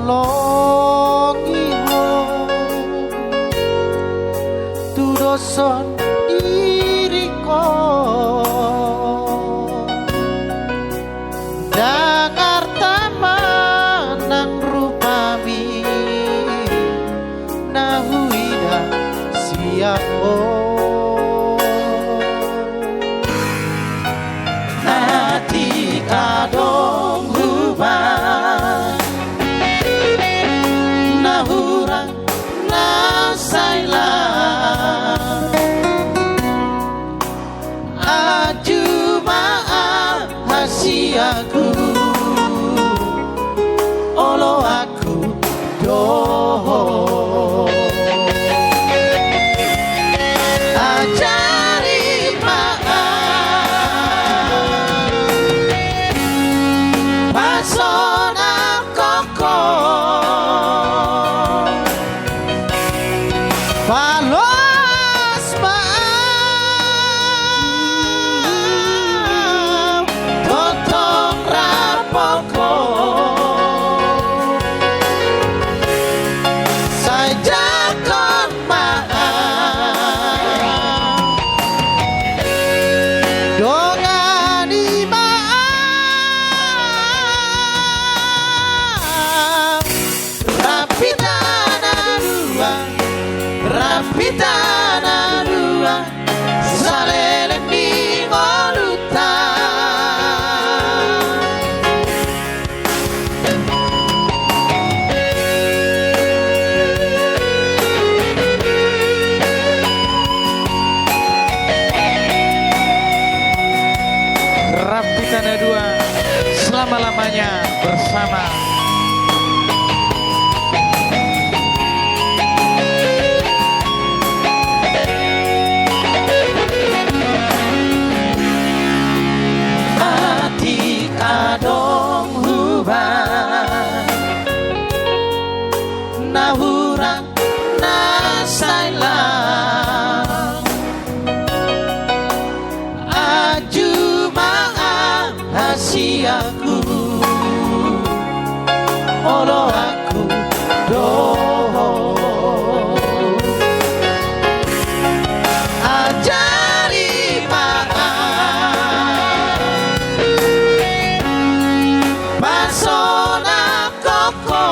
haholongi ho tudoson diriko dangar tamanang rupami nahuida siap hati kadong hubang nahurang nasailah aju maaf hasiaku olo aku doho ajari maaf pasona koko balos maaf totong rapoko sajakon maaf dongani maaf rapitana dua salele mingoluta rapitana dua selama-lamanya bersama. Kadong hubang nahurang nasailah aju maaf hasiaku olo aku doho ajari maaf pasona koko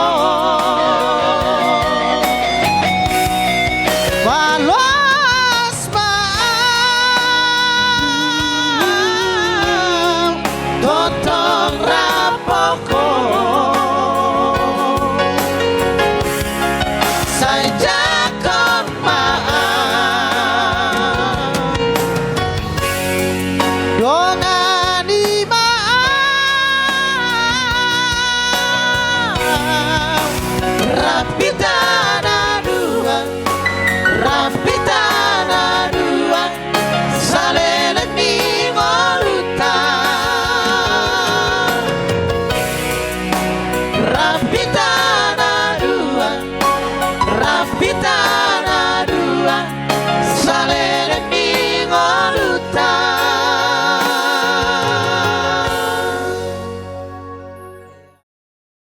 balos maaf totong rapoko sajakon maaf dongani maaf rapitana dua rapitana